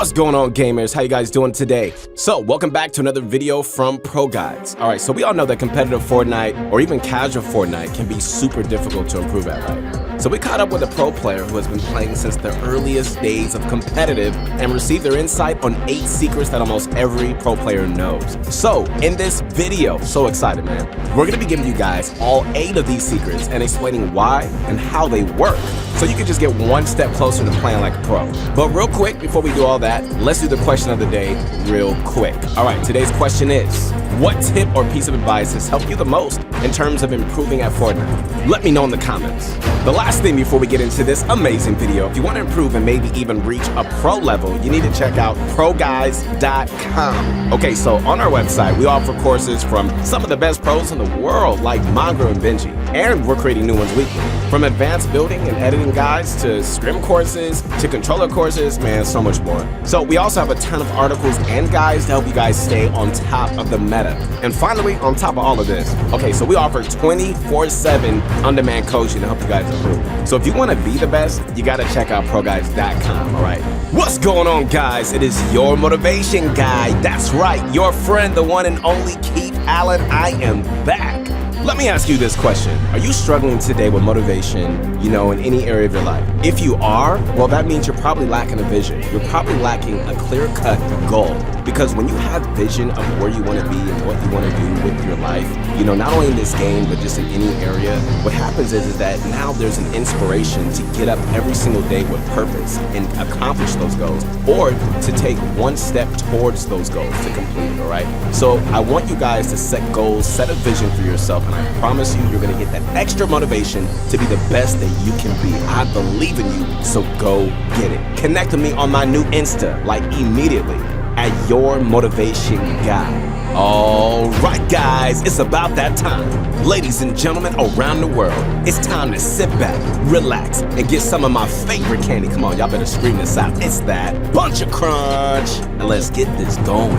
What's going on, gamers? How you guys doing today? So, welcome back to another video from Pro Guides. Alright, so we all know that competitive Fortnite or even casual Fortnite can be super difficult to improve at, right? So we caught up with a pro player who has been playing since the earliest days of competitive and received their insight on 8 secrets that almost every pro player knows. So, in this video, so excited, man, we're gonna be giving you guys all 8 of these secrets and explaining why and how they work, so you can just get one step closer to playing like a pro. But real quick, before we do all that, let's do the question of the day real quick. Alright, today's question is, what tip or piece of advice has helped you the most in terms of improving at Fortnite? Let me know in the comments. The last thing before we get into this amazing video, if you want to improve and maybe even reach a pro level, you need to check out ProGuides.com. Okay, so on our website, we offer courses from some of the best pros in the world, like Mongo and Benji, and we're creating new ones weekly. From advanced building and editing guides to scrim courses to controller courses, man, so much more. So we also have a ton of articles and guides to help you guys stay on top of the meta. And finally, on top of all of this, okay, so we offer 24/7 on-demand coaching to help you guys improve. So if you want to be the best, you got to check out ProGuides.com, all right? What's going on, guys? It is your motivation guy. That's right, your friend, the one and only Keith Allen. I am back. Let me ask you this question. Are you struggling today with motivation, in any area of your life? If you are, well, that means you're probably lacking a vision. You're probably lacking a clear-cut goal. Because when you have vision of where you want to be and what you want to do with your life, not only in this game, but just in any area, what happens is that now there's an inspiration to get up every single day with purpose and accomplish those goals, or to take one step towards those goals to complete it, all right? So I want you guys to set goals, set a vision for yourself, and I promise you, you're going to get that extra motivation to be the best that you can be. I believe in you, so go get it. Connect with me on my new Insta, immediately, at Your Motivation Guy. All right, guys, it's about that time. Ladies and gentlemen around the world, it's time to sit back, relax, and get some of my favorite candy. Come on, y'all better scream this out. It's that Bunch of Crunch, and let's get this going.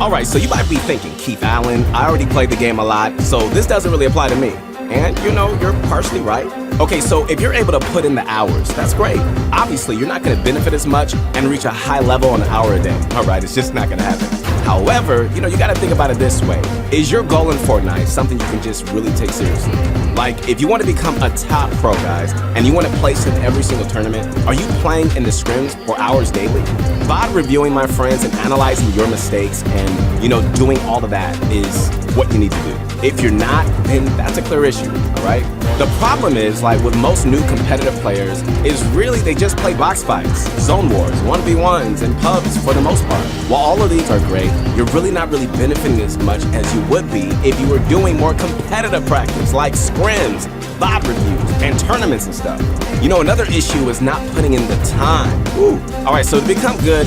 Alright, so you might be thinking, Keith Allen, I already played the game a lot, so this doesn't really apply to me. And, you're partially right. Okay, so if you're able to put in the hours, that's great. Obviously, you're not going to benefit as much and reach a high level on an hour a day. Alright, it's just not going to happen. However, you got to think about it this way. Is your goal in Fortnite something you can just really take seriously? Like, if you want to become a top pro, guys, and you want to place in every single tournament, are you playing in the scrims for hours daily? By reviewing, my friends, and analyzing your mistakes and, doing all of that is what you need to do. If you're not, then that's a clear issue, all right? The problem is, with most new competitive players, is really they just play box fights, zone wars, 1v1s, and pubs for the most part. While all of these are great, you're really not really benefiting as much as you would be if you were doing more competitive practice, like scrims, VOD reviews, and tournaments and stuff. Another issue is not putting in the time. Alright, so to become good,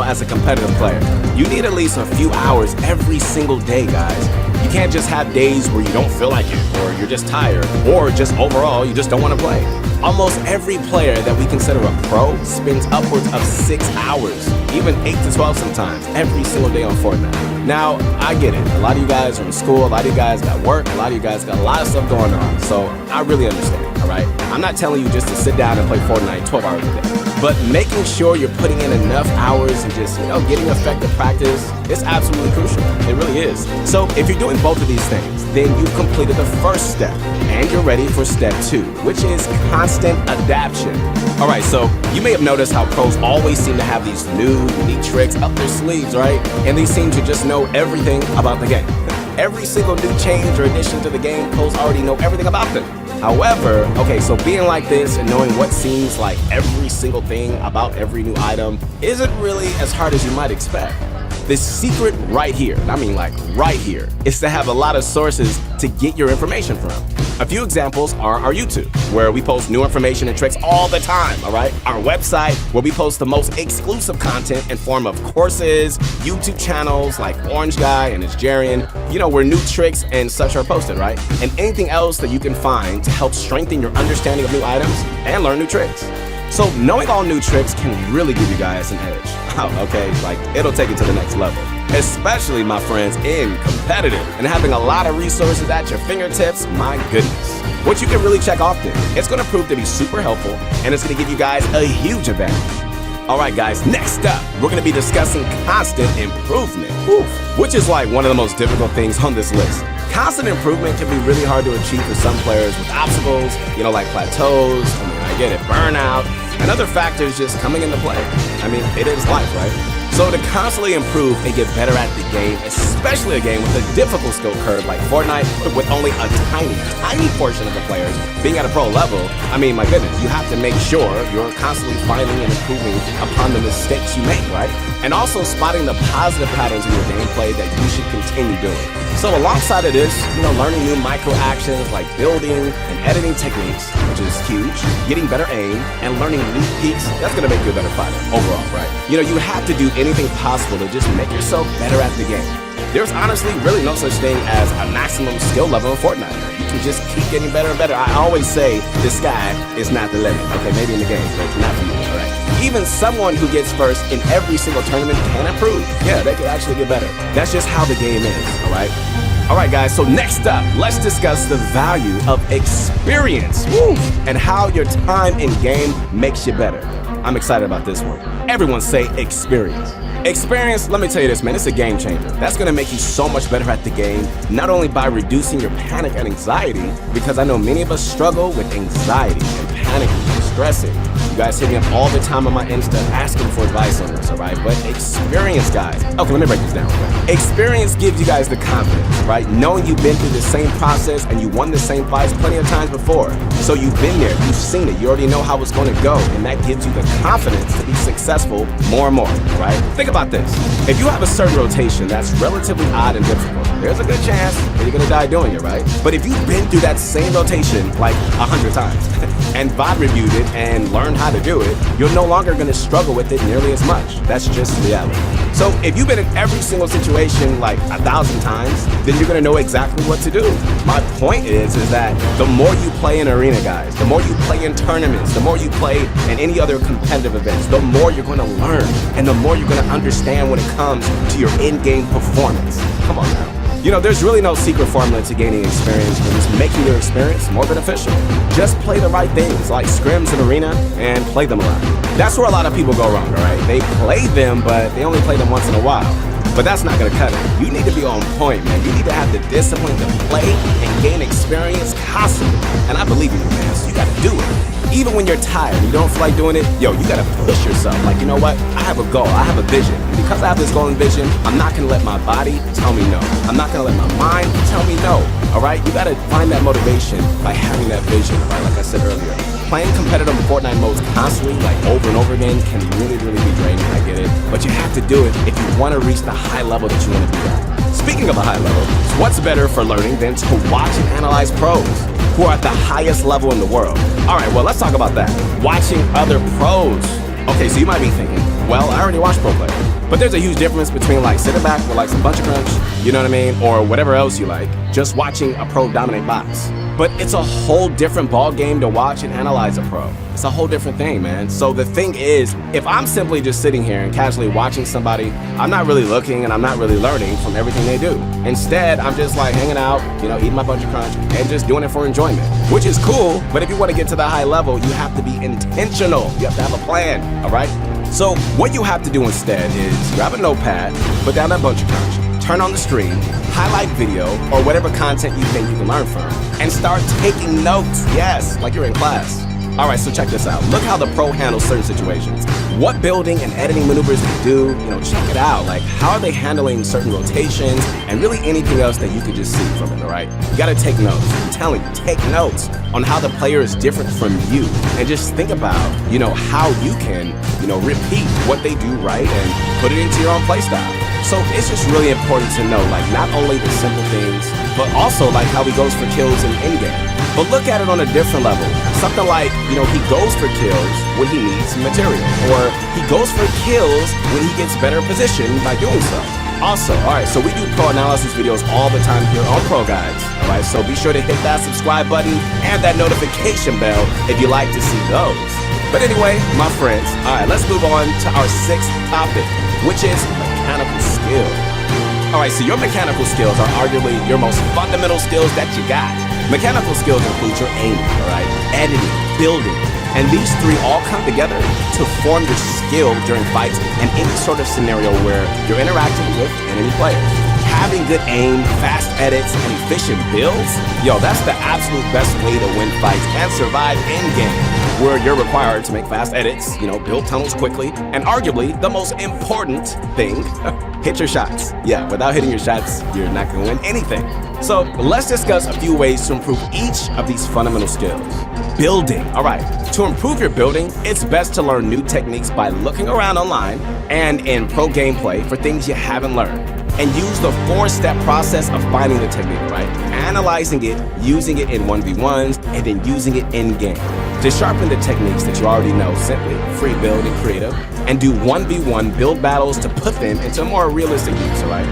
as a competitive player, you need at least a few hours every single day, guys. You can't just have days where you don't feel like it, or you're just tired, or just overall you just don't want to play. Almost every player that we consider a pro spends upwards of 6 hours, even 8 to 12 sometimes, every single day on Fortnite. Now, I get it. A lot of you guys are in school, a lot of you guys got work, a lot of you guys got a lot of stuff going on, so I really understand, alright? I'm not telling you just to sit down and play Fortnite 12 hours a day. But making sure you're putting in enough hours and just, getting effective practice is absolutely crucial. It really is. So if you're doing both of these things, then you've completed the first step and you're ready for step 2, which is constant adaptation. Alright, so you may have noticed how pros always seem to have these new, unique tricks up their sleeves, right? And they seem to just know everything about the game. Every single new change or addition to the game, pros already know everything about them. However, okay, so being like this and knowing what seems like every single thing about every new item isn't really as hard as you might expect. The secret right here, right here, is to have a lot of sources to get your information from. A few examples are our YouTube, where we post new information and tricks all the time, all right? Our website, where we post the most exclusive content in form of courses, YouTube channels like Orange Guy and his Jarian, where new tricks and such are posted, right? And anything else that you can find to help strengthen your understanding of new items and learn new tricks. So knowing all new tricks can really give you guys an edge. Okay, it'll take it to the next level. Especially, my friends, in competitive and having a lot of resources at your fingertips, my goodness. What you can really check off then, it's going to prove to be super helpful and it's going to give you guys a huge advantage. Alright guys, next up, we're going to be discussing constant improvement, which is like one of the most difficult things on this list. Constant improvement can be really hard to achieve for some players with obstacles, like plateaus, I get it, burnout, and other factors just coming into play. I mean, it is life, right? So to constantly improve and get better at the game, especially a game with a difficult skill curve like Fortnite, with only a tiny portion of the players being at a pro level, I mean, my goodness, you have to make sure you're constantly finding and improving upon the mistakes you make, right? And also spotting the positive patterns in your gameplay that you should continue doing. So alongside of this, learning new micro actions like building and editing techniques, which is huge, getting better aim, and learning new peaks, that's gonna make you a better fighter overall, right? You have to do anything possible to just make yourself better at the game. There's honestly really no such thing as a maximum skill level in Fortnite. You can just keep getting better and better. I always say the sky is not the limit. Okay, maybe in the game, but not for you, all right? Even someone who gets first in every single tournament can improve. Yeah, they can actually get better. That's just how the game is, all right? All right, guys, so next up, let's discuss the value of experience and how your time in game makes you better. I'm excited about this one. Everyone say experience. Experience, let me tell you this, man, it's a game changer. That's gonna make you so much better at the game, not only by reducing your panic and anxiety, because I know many of us struggle with anxiety and panicking and stressing. You guys hit me up all the time on my Insta asking for advice on this, all right? But experience, guys. Okay, let me break this down. Experience gives you guys the confidence, right? Knowing you've been through the same process and you won the same fights plenty of times before. So you've been there, you've seen it, you already know how it's gonna go, and that gives you the confidence to be successful more and more, right? Think about this. If you have a certain rotation that's relatively odd and difficult, there's a good chance that you're gonna die doing it, right? But if you've been through that same rotation like 100 times and VOD reviewed it and learned how to do it, you're no longer gonna struggle with it nearly as much. That's just reality. So if you've been in every single situation like 1,000 times, then you're gonna know exactly what to do. My point is that the more you play in arena, guys, the more you play in tournaments, the more you play in any other competitive events, the more you're gonna learn and the more you're gonna understand when it comes to your in-game performance. Come on now. There's really no secret formula to gaining experience, but just making your experience more beneficial. Just play the right things like scrims and arena and play them around. That's where a lot of people go wrong, all right? They play them, but they only play them once in a while. But that's not gonna cut it. You need to be on point, man. You need to have the discipline to play and gain experience constantly. And I believe in you, man, so you gotta do it. Even when you're tired and you don't feel like doing it, you gotta push yourself. Like, you know what? I have a goal, I have a vision. And because I have this goal and vision, I'm not gonna let my body tell me no. I'm not gonna let my mind tell me no, all right? You gotta find that motivation by having that vision, right? Like I said earlier. Playing competitive Fortnite modes constantly, like over and over again, can really be draining, I get it. But you have to do it if you wanna reach the high level that you wanna be at. Speaking of a high level, what's better for learning than to watch and analyze pros who are at the highest level in the world? All right, well, let's talk about that. Watching other pros. Okay, so you might be thinking, well, I already watched pro players. But there's a huge difference between like sitting back with like some bunch of crunch, you know what I mean? Or whatever else you like, just watching a pro dominate box. But it's a whole different ball game to watch and analyze a pro. It's a whole different thing, man. So the thing is, if I'm simply just sitting here and casually watching somebody, I'm not really looking and I'm not really learning from everything they do. Instead, I'm just like hanging out, eating my bunch of crunch and just doing it for enjoyment, which is cool. But if you want to get to the high level, you have to be intentional. You have to have a plan, all right? So what you have to do instead is grab a notepad, put down that bunch of crunch, turn on the stream, highlight video, or whatever content you think you can learn from, and start taking notes. Yes, like you're in class. All right, so check this out. Look how the pro handles certain situations. What building and editing maneuvers they do, check it out. Like, how are they handling certain rotations and really anything else that you could just see from it, all right? You gotta take notes. I'm telling you, take notes on how the player is different from you. And just think about, how you can, repeat what they do right and put it into your own playstyle. So it's just really important to know, like, not only the simple things, but also like how he goes for kills in in-game. But look at it on a different level. Something like, he goes for kills when he needs material, or he goes for kills when he gets better positioned by doing so. Also, all right, so we do pro analysis videos all the time here on Pro Guides. All right, so be sure to hit that subscribe button and that notification bell if you like to see those. But anyway, my friends, all right, let's move on to our sixth topic, which is mechanical skill. All right, so your mechanical skills are arguably your most fundamental skills that you got. Mechanical skills include your aiming, all right, editing, building, And these three all come together to form your skill during fights and any sort of scenario where you're interacting with enemy players. Having good aim, fast edits, and efficient builds, that's the absolute best way to win fights and survive in-game, where you're required to make fast edits, build tunnels quickly, and arguably the most important thing, hit your shots. Yeah, without hitting your shots, you're not gonna win anything. So let's discuss a few ways to improve each of these fundamental skills. Building. All right, to improve your building, it's best to learn new techniques by looking around online and in pro gameplay for things you haven't learned. And use the 4-step process of finding the technique, right? Analyzing it, using it in 1v1s, and then using it in-game. To sharpen the techniques that you already know, simply free build and creative, and do 1v1 build battles to put them into more realistic use, all right?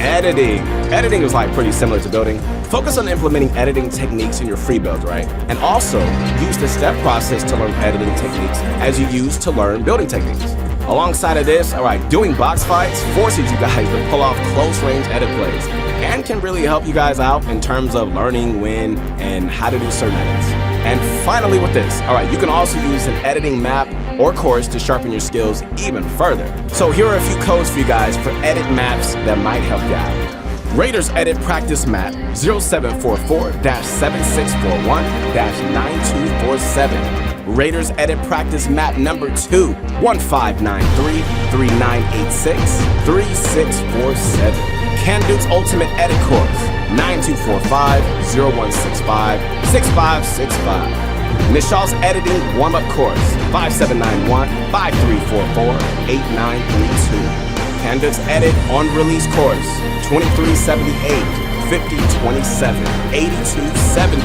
Editing. Editing is pretty similar to building. Focus on implementing editing techniques in your free build, right? And also use the step process to learn editing techniques as you use to learn building techniques. Alongside of this, doing box fights forces you guys to pull off close-range edit plays and can really help you guys out in terms of learning when and how to do certain edits. And finally with this, you can also use an editing map or course to sharpen your skills even further. So here are a few codes for you guys for edit maps that might help you out. Raiders Edit Practice Map 0744-7641-9247. Raiders Edit Practice Map number 2, 1593-3986-3647. Canduke's Ultimate Edit Course, 9245-0165-6565. Nishal's Editing Warm-Up Course, 5791-5344-8932. Canduke's Edit On Release Course, 2378-5027-8270.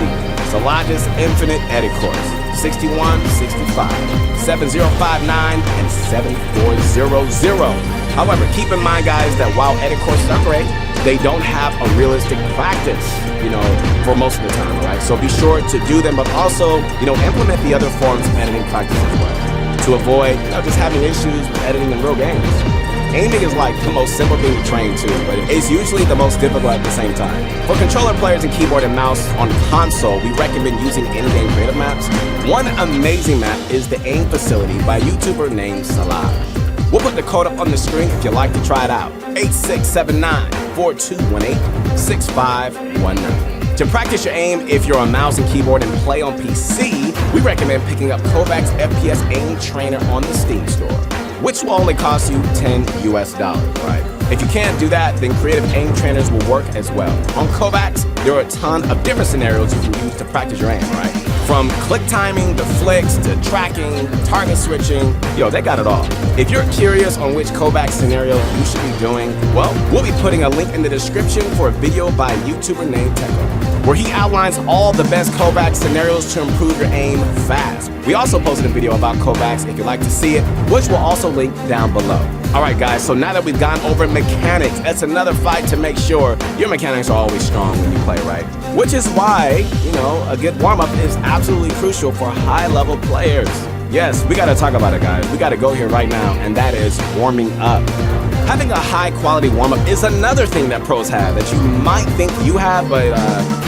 Salaj's Infinite Edit Course, 6165, 7059, and 7400. However, keep in mind, guys, that while edit courses are great, they don't have a realistic practice, for most of the time, right? So be sure to do them, but also, implement the other forms of editing practice as well to avoid, just having issues with editing in real games. Aiming is the most simple thing to train to, but it's usually the most difficult at the same time. For controller players and keyboard and mouse on console, we recommend using in-game creative maps. One amazing map is the Aim Facility by a YouTuber named Salah. We'll put the code up on the screen if you'd like to try it out. 8679-4218-6519. To practice your aim, if you're on mouse and keyboard and play on PC, we recommend picking up Kovacs FPS Aim Trainer on the Steam store, which will only cost you $10 US, right? If you can't do that, then creative aim trainers will work as well. On Kovacs, there are a ton of different scenarios you can use to practice your aim, right? From click timing to flicks to tracking, target switching, they got it all. If you're curious on which Kovacs scenario you should be doing, well, we'll be putting a link in the description for a video by a YouTuber named Techo, where he outlines all the best Kovacs scenarios to improve your aim fast. We also posted a video about Kovacs if you'd like to see it, which we'll also link down below. All right, guys, so now that we've gone over mechanics, that's another fight to make sure your mechanics are always strong when you play, right? Which is why, a good warm-up is absolutely crucial for high-level players. Yes, we gotta talk about it, guys. We gotta go here right now, and that is warming up. Having a high-quality warm-up is another thing that pros have that you might think you have, but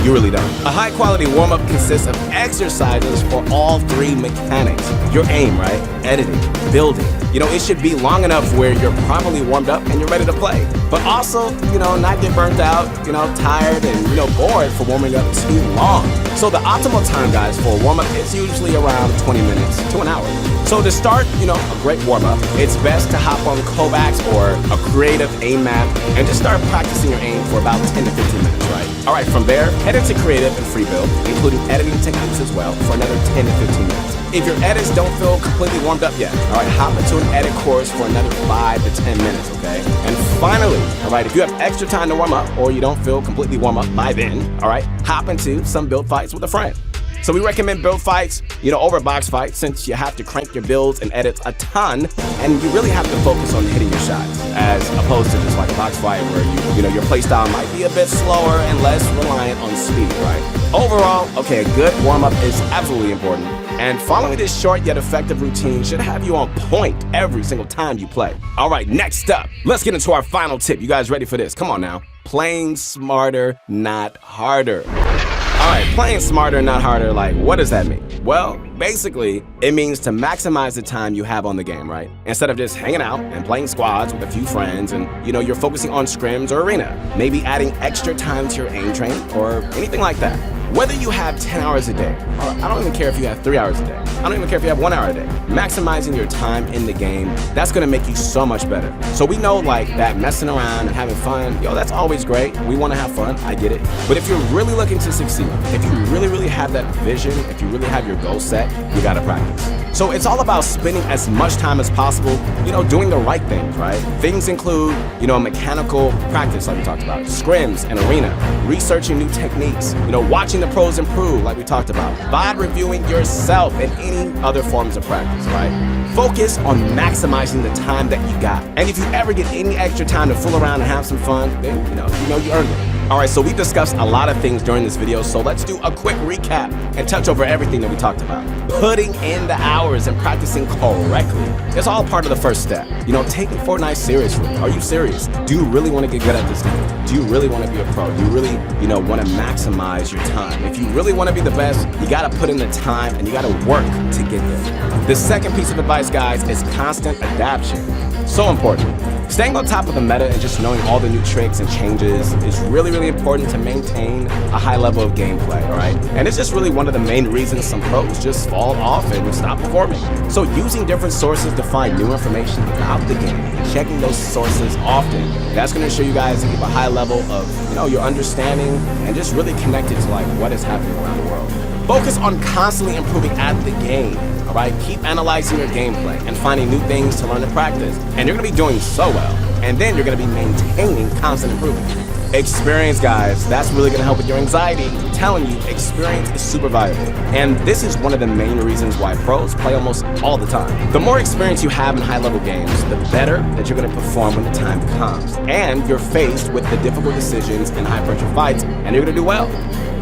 you really don't. A high-quality warm-up consists of exercises for all three mechanics. Your aim, right? Editing, building. It should be long enough where you're properly warmed up and you're ready to play. But also, not get burnt out, tired and, bored for warming up too long. So the optimal time, guys, for a warm-up is usually around 20 minutes to an hour. So to start, a great warm-up, it's best to hop on Kovacs or a creative aim map and just start practicing your aim for about 10 to 15 minutes, right? All right, from there, head into creative and free build, including editing techniques as well, for another 10 to 15 minutes. If your edits don't feel completely warmed up yet, all right, hop into an edit course for another 5 to 10 minutes, okay? And finally, all right, if you have extra time to warm up or you don't feel completely warm up by then, all right, hop into some build fights with a friend. So we recommend build fights, over box fights, since you have to crank your builds and edits a ton, and you really have to focus on hitting your shots, as opposed to just a box fight where your playstyle might be a bit slower and less reliant on speed, right? Overall, okay, a good warm-up is absolutely important, and following this short yet effective routine should have you on point every single time you play. All right, next up, let's get into our final tip. You guys ready for this? Come on now. Playing smarter, not harder. All Alright, playing smarter, not harder, like, what does that mean? Well, basically, it means to maximize the time you have on the game, right? Instead of just hanging out and playing squads with a few friends and, you're focusing on scrims or arena. Maybe adding extra time to your aim training or anything like that. Whether you have 10 hours a day, or I don't even care if you have 3 hours a day. I don't even care if you have 1 hour a day. Maximizing your time in the game, that's gonna make you so much better. So we know like that messing around and having fun, that's always great. We wanna have fun, I get it. But if you're really looking to succeed, if you really have that vision, if you really have your goal set, you gotta practice. So it's all about spending as much time as possible, doing the right things, right? Things include, mechanical practice like we talked about, scrims and arena, researching new techniques, watching the pros improve like we talked about, VOD reviewing yourself and any other forms of practice, right? Focus on maximizing the time that you got. And if you ever get any extra time to fool around and have some fun, then you earned it. Alright, so we discussed a lot of things during this video, so let's do a quick recap and touch over everything that we talked about. Putting in the hours and practicing correctly. It's all part of the first step. Taking Fortnite seriously. Are you serious? Do you really want to get good at this game? Do you really want to be a pro? Do you really, want to maximize your time? If you really want to be the best, you got to put in the time and you got to work to get there. The second piece of advice, guys, is constant adaptation. So important. Staying on top of the meta and just knowing all the new tricks and changes is really important to maintain a high level of gameplay, alright? And it's just really one of the main reasons some pros just fall off and stop performing. So using different sources to find new information about the game and checking those sources often, that's going to show you guys to keep a high level of, your understanding and just really connected to like what is happening around the world. Focus on constantly improving at the game. Alright, keep analyzing your gameplay and finding new things to learn and practice. And you're gonna be doing so well. And then you're gonna be maintaining constant improvement. Experience, guys, that's really gonna help with your anxiety. I'm telling you, experience is super valuable. And this is one of the main reasons why pros play almost all the time. The more experience you have in high-level games, the better that you're gonna perform when the time comes. And you're faced with the difficult decisions and high-pressure fights, and you're gonna do well.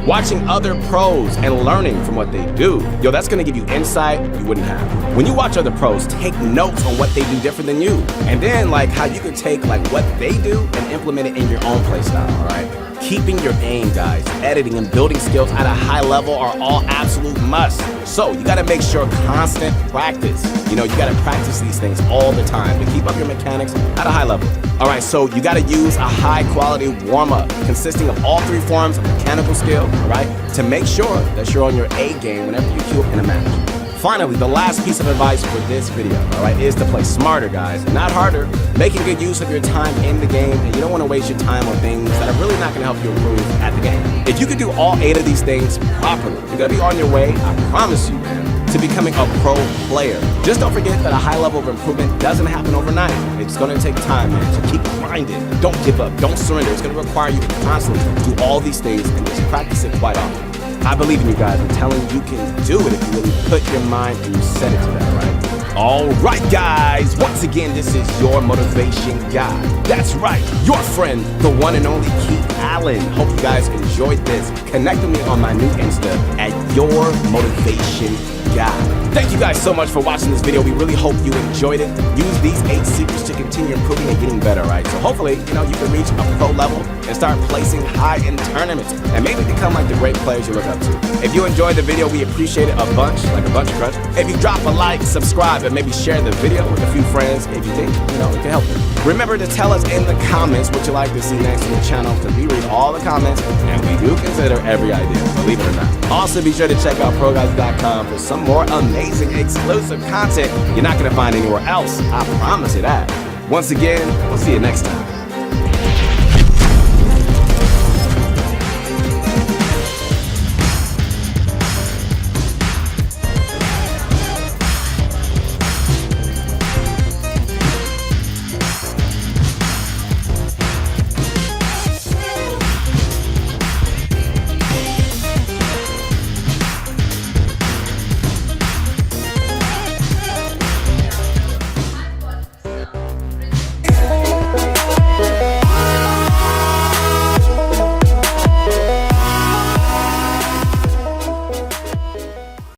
Watching other pros and learning from what they do, that's gonna give you insight you wouldn't have. When you watch other pros, take notes on what they do different than you. And then like how you can take like what they do and implement it in your own playstyle, alright? Keeping your aim, guys, editing and building skills at a high level are all absolute musts. So you gotta make sure constant practice. You gotta practice these things all the time to keep up your mechanics at a high level. Alright, so you gotta use a high quality warm-up consisting of all three forms of mechanical skill, alright, to make sure that you're on your A game whenever you queue up in a match. Finally, the last piece of advice for this video, alright, is to play smarter, guys, not harder. Making good use of your time in the game, and you don't want to waste your time on things that are really not going to help you improve at the game. If you can do all 8 of these things properly, you're going to be on your way, I promise you, man, to becoming a pro player. Just don't forget that a high level of improvement doesn't happen overnight. It's going to take time, man, so keep grinding. Don't give up, don't surrender. It's going to require you to constantly do all these things and just practice it quite often. I believe in you guys. I'm telling you, you can do it if you really put your mind and you set it to that, right? All right, guys. Once again, this is your motivation guy. That's right, your friend, the one and only Keith Allen. Hope you guys enjoyed this. Connect with me on my new Insta at Your Motivation Guy. Thank you guys so much for watching this video. We really hope you enjoyed it. Use these 8 secrets to continue improving and getting better, right? So hopefully, you can reach a pro level and start placing high in tournaments and maybe become like the great players you look up to. If you enjoyed the video, we appreciate it a bunch, like a bunch of crush. If you drop a like, subscribe, and maybe share the video with a few friends if you think, it can help them. Remember to tell us in the comments what you'd like to see next on the channel, because we read all the comments and we do consider every idea, believe it or not. Also, be sure to check out ProGuys.com for some more amazing exclusive content you're not going to find anywhere else. I promise you that. Once again, we'll see you next time.